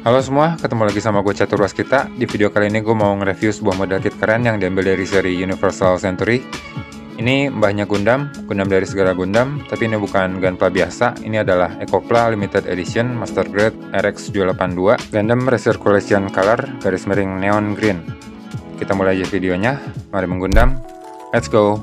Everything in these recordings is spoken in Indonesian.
Halo semua, ketemu lagi sama gue Catur Waskita. Di video kali ini gue mau nge-review sebuah model kit keren yang diambil dari seri Universal Century. Ini mbahnya Gundam dari segala Gundam, tapi ini bukan Gunpla biasa. Ini adalah Ecopla Limited Edition Master Grade RX782 Gundam Recirculation Color garis miring Neon Green. Kita mulai aja videonya, mari menggundam, let's go!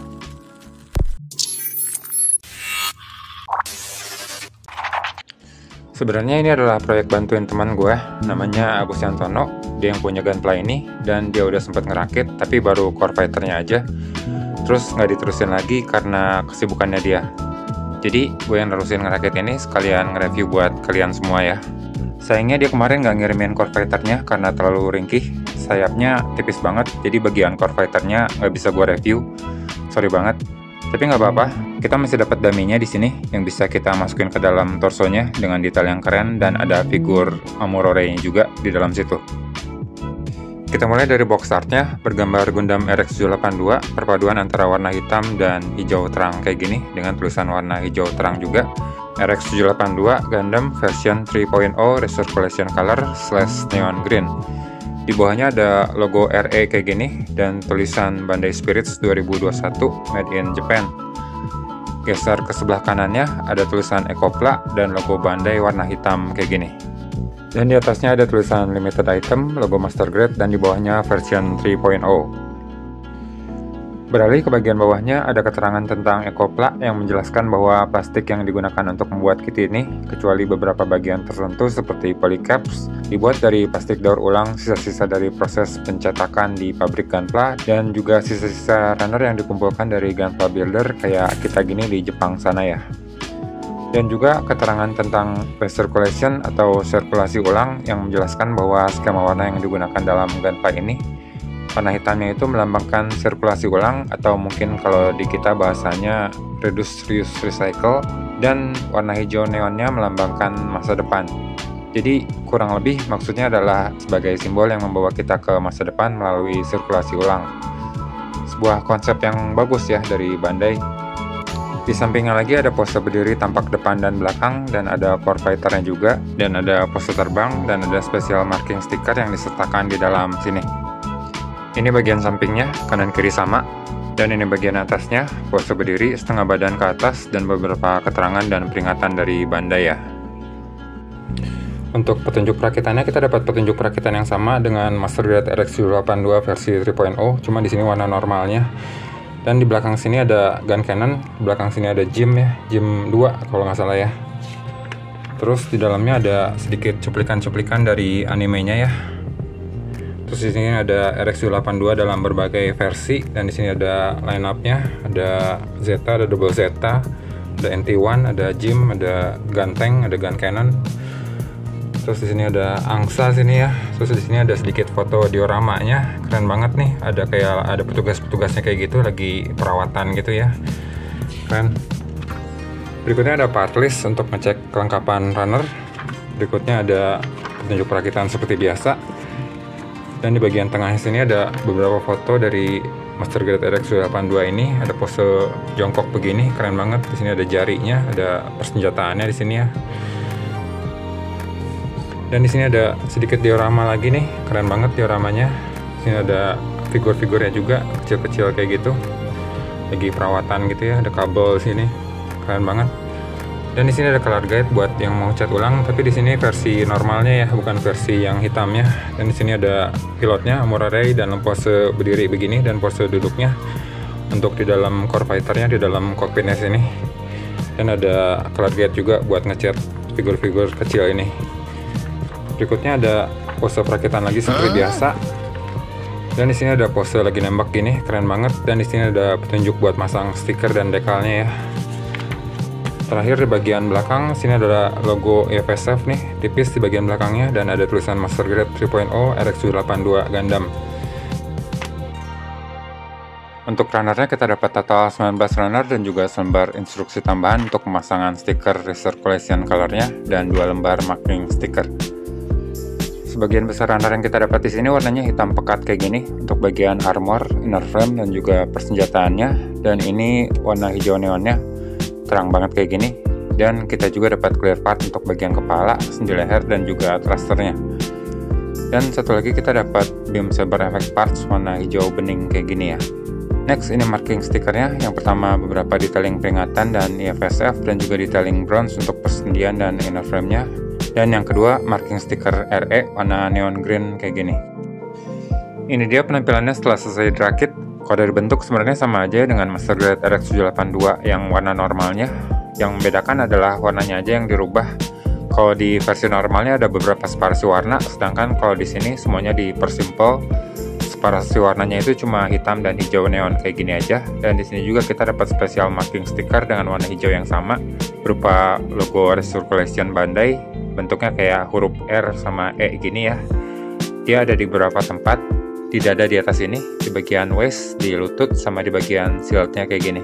Sebenarnya ini adalah proyek bantuin teman gue, namanya Agus Yantono. Dia yang punya Gunpla ini, dan dia udah sempat ngerakit, tapi baru core fighternya aja. Terus nggak diterusin lagi karena kesibukannya dia. Jadi gue yang nerusin ngerakit ini sekalian nge-review buat kalian semua ya. Sayangnya dia kemarin nggak ngirimin core fighternya karena terlalu ringkih. Sayapnya tipis banget, jadi bagian core fighternya nggak bisa gue review. Sorry banget. Tapi nggak apa-apa, kita masih dapat dummy-nya di sini yang bisa kita masukin ke dalam torsonya dengan detail yang keren, dan ada figur Amurore-nya juga di dalam situ. Kita mulai dari box artnya, bergambar Gundam RX782, perpaduan antara warna hitam dan hijau terang kayak gini dengan tulisan warna hijau terang juga. RX782 Gundam version 3.0 Recirculation Color / Neon Green. Di bawahnya ada logo RE kayak gini dan tulisan Bandai Spirits 2021 Made in Japan. Geser ke sebelah kanannya ada tulisan Ecopla dan logo Bandai warna hitam kayak gini. Dan di atasnya ada tulisan Limited Item, logo Master Grade, dan di bawahnya version 3.0. Beralih ke bagian bawahnya ada keterangan tentang Ecopla yang menjelaskan bahwa plastik yang digunakan untuk membuat kit ini, kecuali beberapa bagian tertentu seperti polycaps, dibuat dari plastik daur ulang sisa-sisa dari proses pencetakan di pabrik Gunpla, dan juga sisa-sisa runner yang dikumpulkan dari Gunpla builder kayak kita gini di Jepang sana ya. Dan juga keterangan tentang recirculation atau sirkulasi ulang yang menjelaskan bahwa skema warna yang digunakan dalam Gunpla ini, warna hitamnya itu melambangkan sirkulasi ulang, atau mungkin kalau di kita bahasanya reduce, reuse, recycle, dan warna hijau neonnya melambangkan masa depan. Jadi kurang lebih maksudnya adalah sebagai simbol yang membawa kita ke masa depan melalui sirkulasi ulang. Sebuah konsep yang bagus ya dari Bandai. Di sampingnya lagi ada pose berdiri tampak depan dan belakang, dan ada core fighternya juga, dan ada pose terbang, dan ada special marking stiker yang disertakan di dalam sini. Ini bagian sampingnya, kanan kiri sama, dan ini bagian atasnya, pose berdiri setengah badan ke atas, dan beberapa keterangan dan peringatan dari Bandai ya. Untuk petunjuk perakitannya, kita dapat petunjuk perakitan yang sama dengan Master Grade RX782 versi 3.0, cuma di sini warna normalnya. Dan di belakang sini ada gun cannon, di belakang sini ada Jim ya, Jim 2 kalau nggak salah ya. Terus di dalamnya ada sedikit cuplikan-cuplikan dari animenya ya. Terus di sini ada RX782 dalam berbagai versi, dan di sini ada line up-nya, ada Zeta, ada Double Zeta, ada NT1, ada Jim, ada gun tank, ada gun cannon. Terus di sini ada angsa sini ya. Terus di sini ada sedikit foto dioramanya, keren banget nih. Ada petugas-petugasnya kayak gitu lagi perawatan gitu ya. Keren. Berikutnya ada part list untuk ngecek kelengkapan runner. Berikutnya ada petunjuk perakitan seperti biasa. Dan di bagian tengah sini ada beberapa foto dari Master Grade RX782 ini. Ada pose jongkok begini, keren banget. Di sini ada jarinya, ada persenjataannya di sini ya. Dan di sini ada sedikit diorama lagi nih, keren banget dioramanya. Di sini ada figur-figurnya juga, kecil-kecil kayak gitu. Lagi perawatan gitu ya, ada kabel di sini, keren banget. Dan di sini ada color guide buat yang mau cat ulang, tapi di sini versi normalnya ya, bukan versi yang hitamnya. Dan di sini ada pilotnya, Amurare, dan pose berdiri begini, dan pose duduknya. Untuk di dalam core fighternya, di dalam cockpitnya sini. Dan ada color guide juga buat ngecat figur-figur kecil ini. Berikutnya ada pose perakitan lagi seperti biasa. Dan di sini ada pose lagi nembak gini, keren banget. Dan di sini ada petunjuk buat masang stiker dan dekalnya ya. Terakhir di bagian belakang, sini ada logo EFSF nih, tipis di bagian belakangnya, dan ada tulisan Master Grade 3.0 RX782 Gundam. Untuk runnernya kita dapat total 19 runner dan juga selembar instruksi tambahan untuk pemasangan stiker recirculation colornya dan 2 lembar marking stiker. Sebagian besar runner yang kita dapat di sini warnanya hitam pekat kayak gini untuk bagian armor, inner frame, dan juga persenjataannya. Dan ini warna hijau neonnya terang banget kayak gini. Dan kita juga dapat clear part untuk bagian kepala, sendi leher, dan juga thrusternya. Dan satu lagi kita dapat beam saber effect parts warna hijau bening kayak gini ya. Next, ini marking stikernya. Yang pertama beberapa detailing peringatan dan IFSF, dan juga detailing bronze untuk persendian dan inner frame-nya. Dan yang kedua marking stiker RE warna neon green kayak gini. Ini dia penampilannya setelah selesai dirakit. Kalau dari bentuk sebenarnya sama aja dengan Master Grade RX 782 yang warna normalnya. Yang membedakan adalah warnanya aja yang dirubah. Kalau di versi normalnya ada beberapa separasi warna, sedangkan kalau di sini semuanya dipersimpel. Separasi warnanya itu cuma hitam dan hijau neon kayak gini aja. Dan di sini juga kita dapat special marking stiker dengan warna hijau yang sama berupa logo Recirculation Bandai. Bentuknya kayak huruf R sama E gini ya. Dia ada di beberapa tempat, di dada di atas ini, di bagian waist, di lutut, sama di bagian shieldnya kayak gini.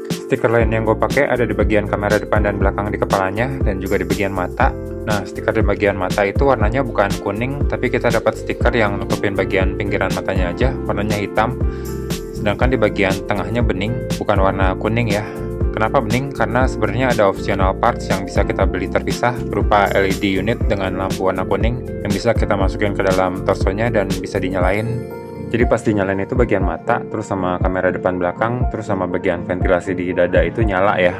Stiker lain yang gue pakai ada di bagian kamera depan dan belakang di kepalanya, dan juga di bagian mata. Nah, stiker di bagian mata itu warnanya bukan kuning, tapi kita dapat stiker yang nutupin bagian pinggiran matanya aja, warnanya hitam. Sedangkan di bagian tengahnya bening, bukan warna kuning ya. Kenapa bening? Karena sebenarnya ada optional parts yang bisa kita beli terpisah, berupa LED unit dengan lampu warna kuning, yang bisa kita masukin ke dalam torsonya dan bisa dinyalain. Jadi pas dinyalain itu bagian mata, terus sama kamera depan belakang, terus sama bagian ventilasi di dada itu nyala ya.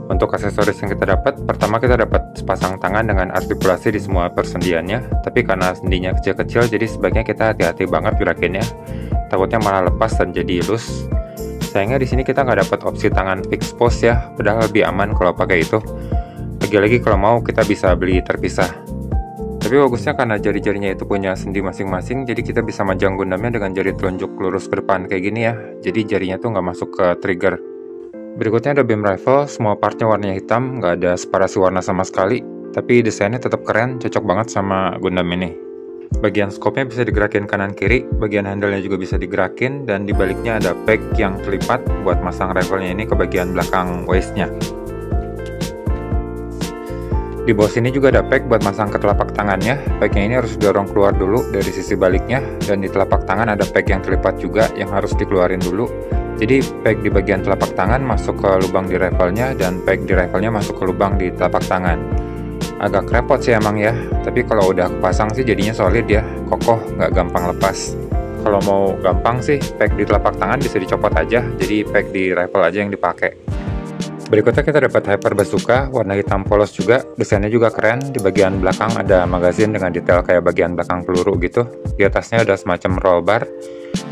Untuk aksesoris yang kita dapat, pertama kita dapat sepasang tangan dengan artikulasi di semua persendiannya. Tapi karena sendinya kecil-kecil, jadi sebaiknya kita hati-hati banget gerakinnya. Takutnya malah lepas dan jadi loose. Sayangnya di sini kita nggak dapat opsi tangan fix pose ya, padahal lebih aman kalau pakai itu. Lagi-lagi kalau mau kita bisa beli terpisah. Tapi bagusnya karena jari-jarinya itu punya sendi masing-masing, jadi kita bisa majang Gundamnya dengan jari telunjuk lurus ke depan kayak gini ya. Jadi jarinya tuh nggak masuk ke trigger. Berikutnya ada beam rifle, semua partnya warnanya hitam, nggak ada separasi warna sama sekali. Tapi desainnya tetap keren, cocok banget sama Gundam ini. Bagian scope-nya bisa digerakin kanan-kiri, bagian handle-nya juga bisa digerakin, dan di baliknya ada peg yang terlipat buat masang rifle-nya ini ke bagian belakang waist-nya. Di bawah sini juga ada peg buat masang ke telapak tangannya. Pegnya ini harus didorong keluar dulu dari sisi baliknya, dan di telapak tangan ada peg yang terlipat juga yang harus dikeluarin dulu. Jadi peg di bagian telapak tangan masuk ke lubang di rifle-nya, dan peg di rifle-nya masuk ke lubang di telapak tangan. Agak repot sih emang ya, tapi kalau udah kepasang sih jadinya solid ya, kokoh, nggak gampang lepas. Kalau mau gampang sih, peg di telapak tangan bisa dicopot aja, jadi peg di rifle aja yang dipakai. Berikutnya kita dapat Hyper Bazooka, warna hitam polos juga, desainnya juga keren. Di bagian belakang ada magazin dengan detail kayak bagian belakang peluru gitu. Di atasnya ada semacam roll bar.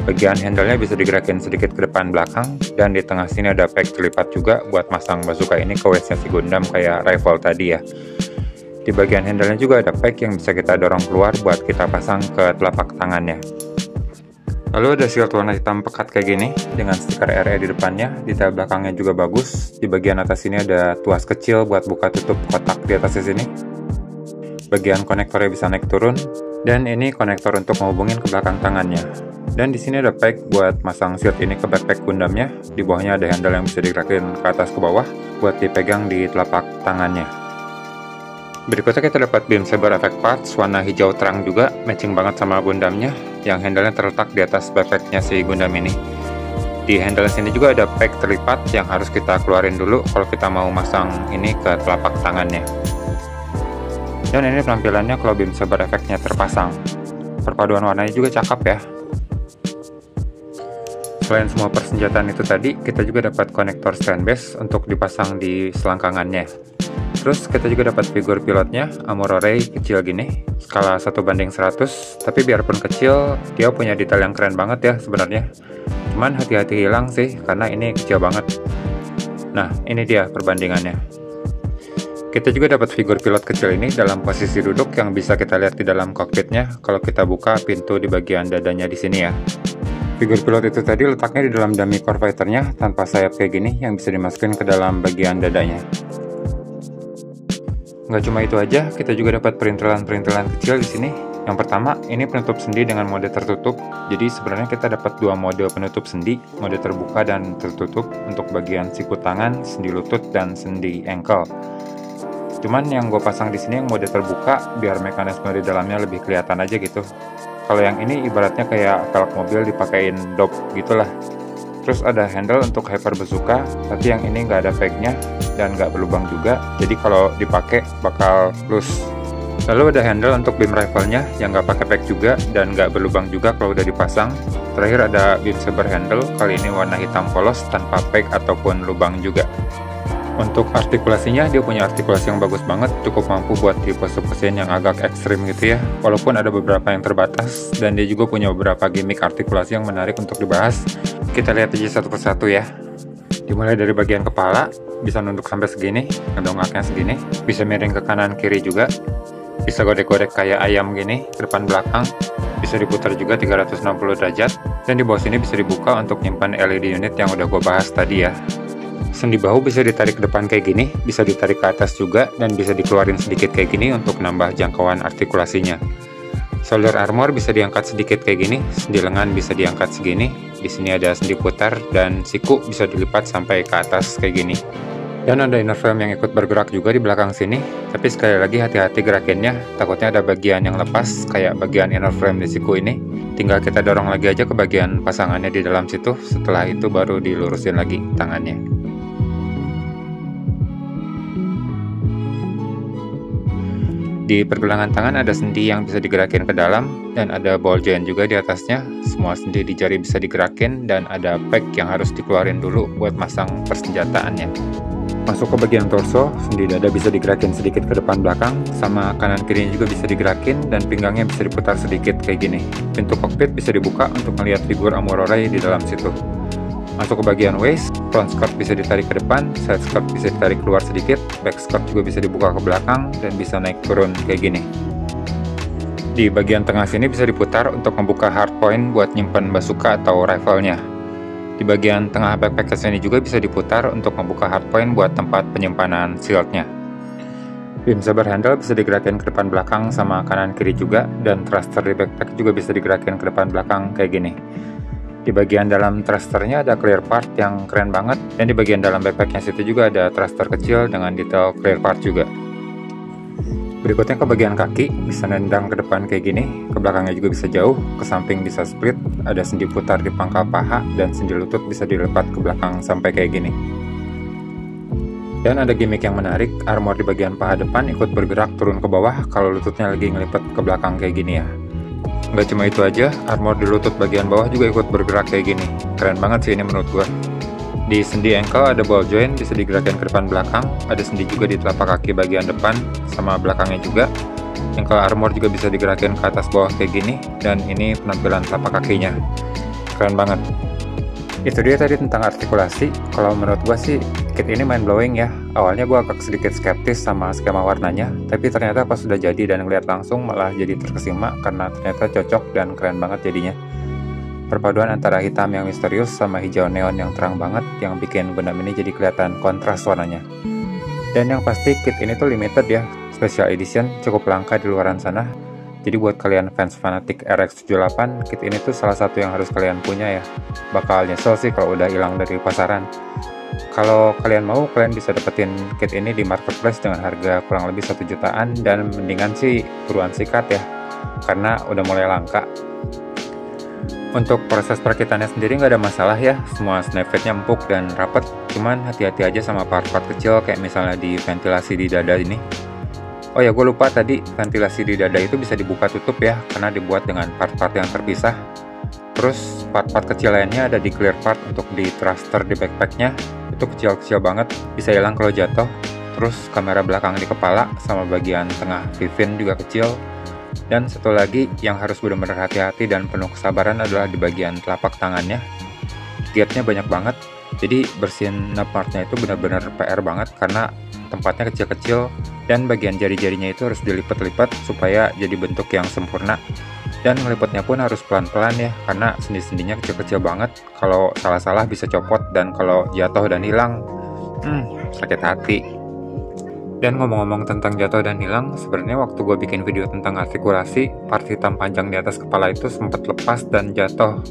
Bagian handle-nya bisa digerakin sedikit ke depan belakang, dan di tengah sini ada peg terlipat juga buat masang bazooka ini ke waist-nya si Gundam kayak rifle tadi ya. Di bagian handle-nya juga ada peg yang bisa kita dorong keluar buat kita pasang ke telapak tangannya. Lalu ada shield warna hitam pekat kayak gini dengan stiker RE di depannya, detail belakangnya juga bagus. Di bagian atas sini ada tuas kecil buat buka tutup kotak di atasnya sini. Bagian konektornya bisa naik turun, dan ini konektor untuk menghubungin ke belakang tangannya. Dan di sini ada peg buat masang shield ini ke backpack Gundamnya. Di bawahnya ada handle yang bisa digerakin ke atas ke bawah buat dipegang di telapak tangannya. Berikutnya kita dapat beam saber effect parts warna hijau terang juga, matching banget sama Gundamnya, yang handle-nya terletak di atas backpack-nya si Gundam ini. Di handle sini juga ada peg terlipat yang harus kita keluarin dulu kalau kita mau masang ini ke telapak tangannya. Dan ini penampilannya kalau beam saber effect-nya terpasang. Perpaduan warnanya juga cakep ya. Selain semua persenjataan itu tadi, kita juga dapat konektor stand base untuk dipasang di selangkangannya. Terus kita juga dapat figur pilotnya, Amuro Ray kecil gini, skala 1:100, tapi biarpun kecil, dia punya detail yang keren banget ya sebenarnya. Cuman hati-hati hilang sih, karena ini kecil banget. Nah, ini dia perbandingannya. Kita juga dapat figur pilot kecil ini dalam posisi duduk yang bisa kita lihat di dalam kokpitnya kalau kita buka pintu di bagian dadanya di sini ya. Figur pilot itu tadi letaknya di dalam dummy core fighter-nya tanpa sayap kayak gini yang bisa dimasukin ke dalam bagian dadanya. Nggak cuma itu aja, kita juga dapat perintilan-perintilan kecil di sini. Yang pertama, ini penutup sendi dengan mode tertutup. Jadi sebenarnya kita dapat dua mode penutup sendi, mode terbuka dan tertutup untuk bagian siku tangan, sendi lutut, dan sendi ankle. Cuman yang gue pasang di sini yang mode terbuka, biar mekanisme di dalamnya lebih kelihatan aja gitu. Kalau yang ini ibaratnya kayak velg mobil dipakein dop gitulah. Terus ada handle untuk Hyper Bazooka, tapi yang ini nggak ada pegnya dan nggak berlubang juga, jadi kalau dipakai bakal loose. Lalu ada handle untuk beam rifle-nya yang nggak pakai pack juga dan nggak berlubang juga kalau udah dipasang. Terakhir ada beam saber handle, kali ini warna hitam polos tanpa pack ataupun lubang juga. Untuk artikulasinya, dia punya artikulasi yang bagus banget, cukup mampu buat di pose-pose yang agak ekstrim gitu ya. Walaupun ada beberapa yang terbatas, dan dia juga punya beberapa gimmick artikulasi yang menarik untuk dibahas. Kita lihat aja satu persatu ya. Dimulai dari bagian kepala, bisa nunduk sampai segini, ngedongaknya segini, bisa miring ke kanan kiri juga, bisa godek-godek kayak ayam gini, ke depan belakang, bisa diputar juga 360 derajat, dan di bawah sini bisa dibuka untuk nyimpan LED unit yang udah gue bahas tadi ya. Sendi bahu bisa ditarik ke depan kayak gini, bisa ditarik ke atas juga, dan bisa dikeluarin sedikit kayak gini untuk nambah jangkauan artikulasinya. Shoulder armor bisa diangkat sedikit kayak gini, sendi lengan bisa diangkat segini, di sini ada sendi putar, dan siku bisa dilipat sampai ke atas kayak gini. Dan ada inner frame yang ikut bergerak juga di belakang sini, tapi sekali lagi hati-hati gerakinnya, takutnya ada bagian yang lepas, kayak bagian inner frame di siku ini. Tinggal kita dorong lagi aja ke bagian pasangannya di dalam situ, setelah itu baru dilurusin lagi tangannya. Di pergelangan tangan ada sendi yang bisa digerakin ke dalam, dan ada ball joint juga di atasnya. Semua sendi di jari bisa digerakin, dan ada pack yang harus dikeluarin dulu buat masang persenjataannya. Masuk ke bagian torso, sendi dada bisa digerakin sedikit ke depan belakang, sama kanan kirinya juga bisa digerakin, dan pinggangnya bisa diputar sedikit kayak gini. Pintu kokpit bisa dibuka untuk melihat figur Amurorai di dalam situ. Masuk ke bagian waist, front skirt bisa ditarik ke depan, side skirt bisa ditarik keluar sedikit, back skirt juga bisa dibuka ke belakang, dan bisa naik turun kayak gini. Di bagian tengah sini bisa diputar untuk membuka hardpoint buat nyimpen bazooka atau rifle-nya. Di bagian tengah backpack sini juga bisa diputar untuk membuka hardpoint buat tempat penyimpanan shield-nya. Beam saber handle bisa digerakin ke depan belakang sama kanan kiri juga, dan thruster di backpack juga bisa digerakin ke depan belakang kayak gini. Di bagian dalam thrusternya ada clear part yang keren banget, dan di bagian dalam backpacknya situ juga ada thruster kecil dengan detail clear part juga. Berikutnya ke bagian kaki, bisa nendang ke depan kayak gini, ke belakangnya juga bisa jauh, ke samping bisa split, ada sendi putar di pangkal paha, dan sendi lutut bisa dilipat ke belakang sampai kayak gini. Dan ada gimmick yang menarik, armor di bagian paha depan ikut bergerak turun ke bawah kalau lututnya lagi ngelipet ke belakang kayak gini ya. Nggak cuma itu aja, armor di lutut bagian bawah juga ikut bergerak kayak gini. Keren banget sih ini menurut gua. Di sendi ankle ada ball joint, bisa digerakkan ke depan belakang, ada sendi juga di telapak kaki bagian depan, sama belakangnya juga. Ankle armor juga bisa digerakkan ke atas bawah kayak gini, dan ini penampilan telapak kakinya. Keren banget. Itu dia tadi tentang artikulasi. Kalau menurut gua sih, kit ini mind blowing ya. Awalnya gua agak sedikit skeptis sama skema warnanya, tapi ternyata pas sudah jadi dan ngeliat langsung malah jadi terkesima karena ternyata cocok dan keren banget jadinya. Perpaduan antara hitam yang misterius sama hijau neon yang terang banget yang bikin Gundam ini jadi kelihatan kontras warnanya. Dan yang pasti kit ini tuh limited ya, special edition, cukup langka di luaran sana. Jadi buat kalian fans fanatik RX-78, kit ini tuh salah satu yang harus kalian punya ya. Bakal nyesel sih kalau udah hilang dari pasaran. Kalau kalian mau, kalian bisa dapetin kit ini di marketplace dengan harga kurang lebih 1 jutaan, dan mendingan sih buruan sikat ya, karena udah mulai langka. Untuk proses perakitannya sendiri nggak ada masalah ya, semua snapfitnya empuk dan rapet, cuman hati-hati aja sama part-part kecil kayak misalnya di ventilasi di dada ini. Oh ya, gue lupa tadi, ventilasi di dada itu bisa dibuka tutup ya, karena dibuat dengan part-part yang terpisah. Terus part-part kecil lainnya ada di clear part untuk di thruster di backpacknya, itu kecil-kecil banget, bisa hilang kalau jatuh. Terus kamera belakang di kepala sama bagian tengah vivin juga kecil. Dan satu lagi yang harus benar-benar hati-hati dan penuh kesabaran adalah di bagian telapak tangannya. Gapnya banyak banget, jadi bersihin partnya itu benar-benar PR banget karena tempatnya kecil-kecil, dan bagian jari-jarinya itu harus dilipat-lipat supaya jadi bentuk yang sempurna. Dan ngelipatnya pun harus pelan-pelan ya, karena sendi-sendinya kecil-kecil banget. Kalau salah-salah bisa copot, dan kalau jatuh dan hilang, sakit hati. Dan ngomong-ngomong tentang jatuh dan hilang, sebenarnya waktu gue bikin video tentang artikulasi, part hitam panjang di atas kepala itu sempat lepas dan jatuh.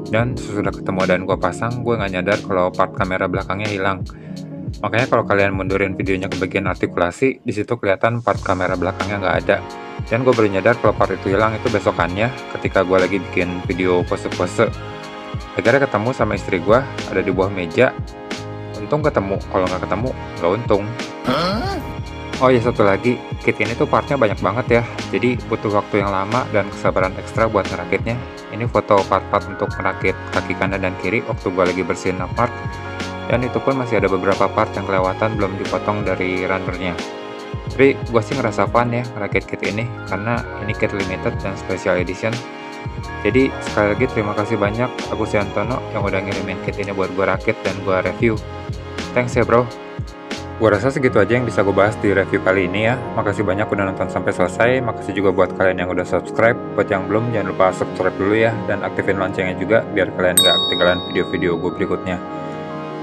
Dan sesudah ketemu dan gue pasang, gue nggak nyadar kalau part kamera belakangnya hilang. Makanya kalau kalian mundurin videonya ke bagian artikulasi, di situ kelihatan part kamera belakangnya nggak ada. Dan gue baru nyadar kalau part itu hilang itu besokannya, ketika gue lagi bikin video pose-pose. Akhirnya ketemu sama istri gue, ada di bawah meja. Untung ketemu, kalau nggak ketemu, nggak untung. Oh ya, satu lagi, kit ini tuh partnya banyak banget ya, jadi butuh waktu yang lama dan kesabaran ekstra buat ngerakitnya. Ini foto part-part untuk merakit kaki kanan dan kiri waktu gue lagi bersihin Navmark, dan itu pun masih ada beberapa part yang kelewatan belum dipotong dari runnernya. Tapi gue sih ngerasa fun ya ngerakit kit ini, karena ini kit limited dan special edition. Jadi sekali lagi terima kasih banyak Agus Yantono yang udah ngirimin kit ini buat gue rakit dan gue review. Thanks ya bro. Gue rasa segitu aja yang bisa gue bahas di review kali ini ya. Makasih banyak udah nonton sampai selesai. Makasih juga buat kalian yang udah subscribe. Buat yang belum, jangan lupa subscribe dulu ya. Dan aktifin loncengnya juga, biar kalian gak ketinggalan video-video gue berikutnya.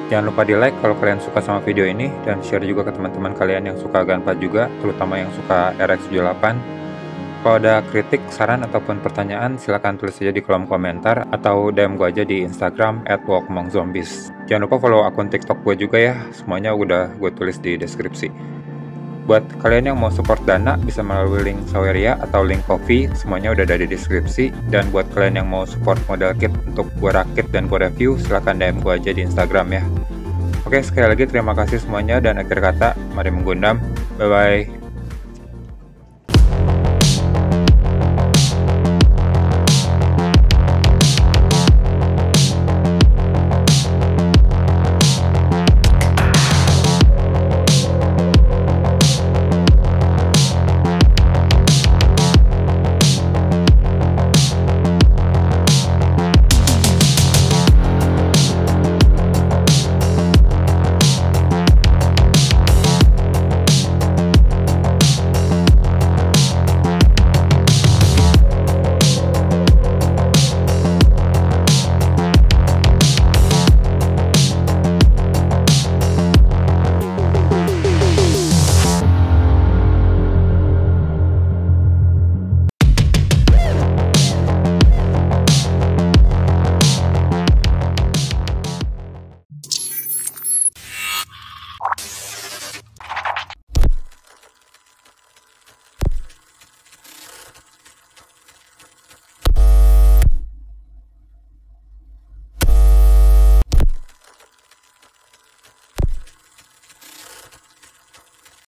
Jangan lupa di like kalau kalian suka sama video ini. Dan share juga ke teman-teman kalian yang suka Gunpla juga, terutama yang suka RX78. Kalau ada kritik, saran, ataupun pertanyaan, silahkan tulis aja di kolom komentar atau DM gue aja di Instagram @walkamongzombies. Jangan lupa follow akun TikTok gue juga ya, semuanya udah gue tulis di deskripsi. Buat kalian yang mau support Dana, bisa melalui link Saweria atau link Ko-fi, semuanya udah ada di deskripsi. Dan buat kalian yang mau support model kit untuk gue rakit dan gue review, silahkan DM gue aja di Instagram ya. Oke, sekali lagi terima kasih semuanya, dan akhir kata, mari menggundam. Bye-bye.